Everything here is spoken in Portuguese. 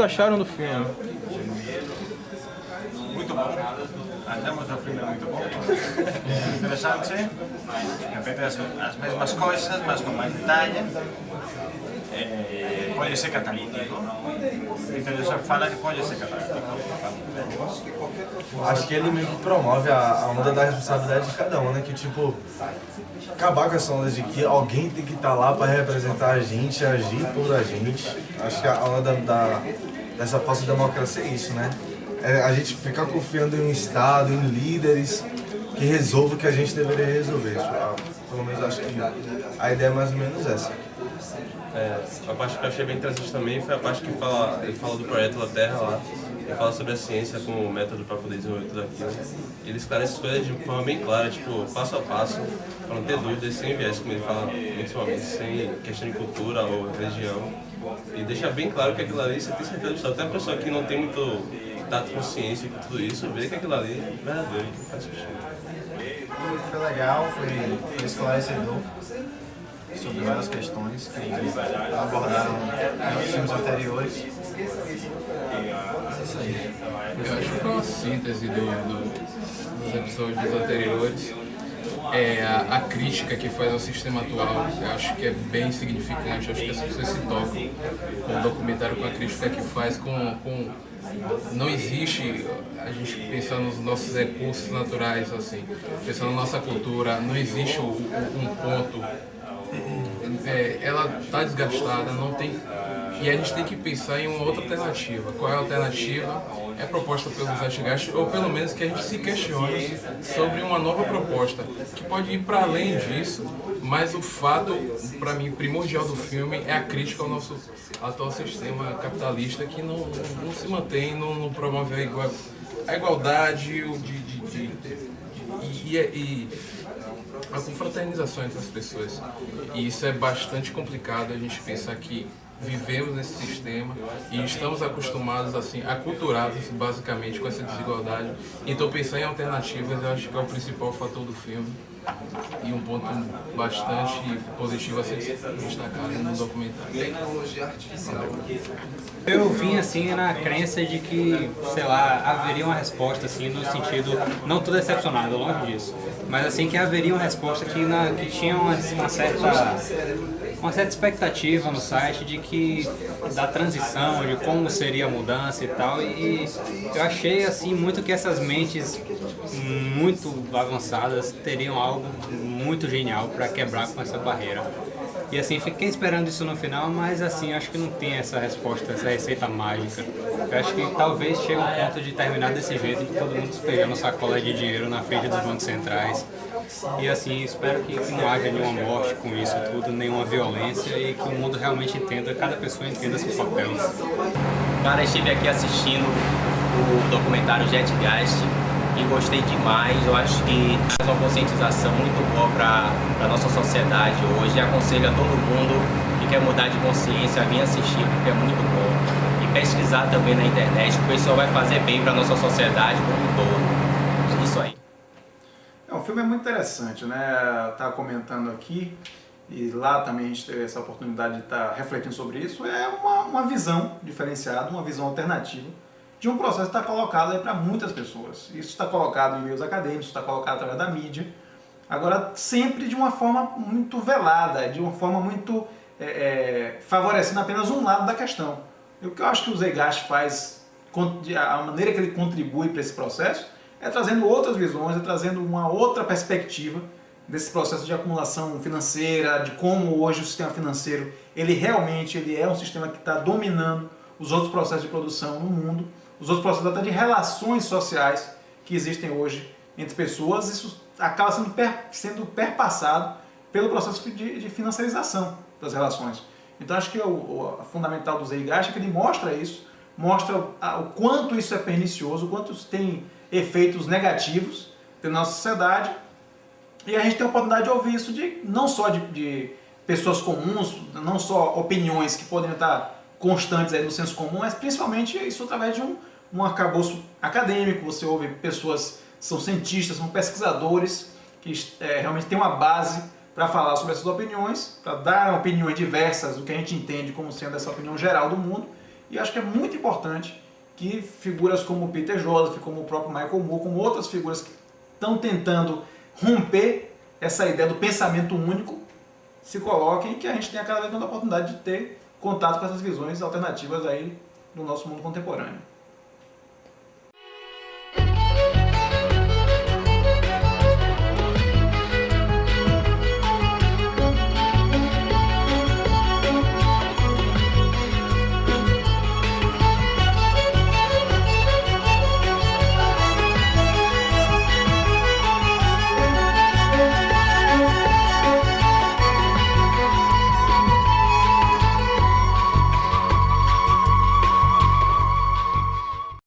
acharam do filme? Muito bom. Andamos do filme muito bom. Interessante. Repete as mesmas coisas, mas com mais detalhe. Pode ser catalítico. Então ele fala que pode ser catalítico. Acho que ele meio que promove a onda da responsabilidade de cada um, né? Que tipo, acabar com essa onda de que alguém tem que estar lá para representar a gente, agir por a gente. Acho que a onda dessa falsa democracia é isso, né? É a gente ficar confiando em um Estado, em líderes que resolvam o que a gente deveria resolver. Pelo menos acho que a ideia é mais ou menos essa. A parte que eu achei bem interessante também foi a parte que ele fala do projeto da Terra lá. Ele fala sobre a ciência como método para poder desenvolver tudo aquilo. E ele esclarece as coisas de forma bem clara, tipo, passo a passo, para não ter dúvidas, sem viés, como ele fala muitos momentos, sem questão de cultura ou religião. E deixa bem claro que aquilo ali, você tem certeza absoluta, até a pessoa que não tem muito tato com ciência e com tudo isso, vê que aquilo ali é verdadeiro, que faz sentido. Foi legal, foi esclarecedor sobre várias questões que abordaram nos filmes anteriores. É isso aí. Eu acho que foi uma síntese dos episódios anteriores. A crítica que faz ao sistema atual, eu acho que é bem significante. Acho que as pessoas se tocam com o documentário, com a crítica que faz, não existe a gente pensar nos nossos recursos naturais, assim, pensando na nossa cultura, não existe um ponto. Ela está desgastada, não tem. E a gente tem que pensar em uma outra alternativa. Qual é a alternativa? É proposta pelo Zeitgeist, ou pelo menos que a gente se questione sobre uma nova proposta, que pode ir para além disso, mas o fato, para mim, primordial do filme é a crítica ao nosso atual sistema capitalista que não se mantém, não promove a igualdade e a confraternização entre as pessoas. E isso é bastante complicado, a gente pensar que vivemos nesse sistema e estamos acostumados, assim, aculturados basicamente com essa desigualdade. Então pensar em alternativas eu acho que é o principal fator do filme e um ponto bastante positivo a ser destacado no documentário. Tecnologia artificial. Eu vim assim na crença de que, sei lá, haveria uma resposta assim no sentido, não tô decepcionado, longe disso, mas assim que haveria uma resposta que tinha uma certa expectativa no site de que da transição, de como seria a mudança e tal, e eu achei assim muito que essas mentes muito avançadas teriam algo muito genial para quebrar com essa barreira. E assim, fiquei esperando isso no final, mas assim, acho que não tem essa resposta, essa receita mágica. Eu acho que talvez chegue um ponto de terminar desse jeito, de todo mundo despejando sacola de dinheiro na frente dos bancos centrais. E assim, espero que não haja nenhuma morte com isso tudo, nenhuma violência e que o mundo realmente entenda, cada pessoa entenda seu papel. Cara, estive aqui assistindo o documentário Zeitgeist e gostei demais. Eu acho que faz uma conscientização muito boa para a nossa sociedade hoje. Aconselho a todo mundo que quer mudar de consciência a vir assistir, porque é muito bom. E pesquisar também na internet, porque isso vai fazer bem para a nossa sociedade como um todo. Isso aí. O filme é muito interessante, né? Estava comentando aqui e lá também a gente teve essa oportunidade de estar refletindo sobre isso. É uma visão diferenciada, uma visão alternativa de um processo que está colocado aí para muitas pessoas. Isso está colocado em meios acadêmicos, está colocado através da mídia. Agora, sempre de uma forma muito velada, de uma forma muito favorecendo apenas um lado da questão. E o que eu acho que o Zeitgeist faz, a maneira que ele contribui para esse processo, é trazendo outras visões, é trazendo uma outra perspectiva desse processo de acumulação financeira, de como hoje o sistema financeiro, ele realmente é um sistema que está dominando os outros processos de produção no mundo, os outros processos até de relações sociais que existem hoje entre pessoas. Isso acaba sendo perpassado pelo processo de financiarização das relações. Então acho que o fundamental do Zeitgeist é que ele mostra isso, mostra o quanto isso é pernicioso, o quanto isso tem efeitos negativos na nossa sociedade, e a gente tem a oportunidade de ouvir isso não só de pessoas comuns, não só opiniões que podem estar constantes aí no senso comum, mas principalmente isso através de um arcabouço acadêmico. Você ouve pessoas que são cientistas, são pesquisadores, que realmente têm uma base para falar sobre essas opiniões, para dar opiniões diversas do que a gente entende como sendo essa opinião geral do mundo, E eu acho que é muito importante que figuras como Peter Joseph, como o próprio Michael Moore, como outras figuras que estão tentando romper essa ideia do pensamento único, se coloquem e que a gente tenha cada vez mais a oportunidade de ter contato com essas visões alternativas aí do nosso mundo contemporâneo.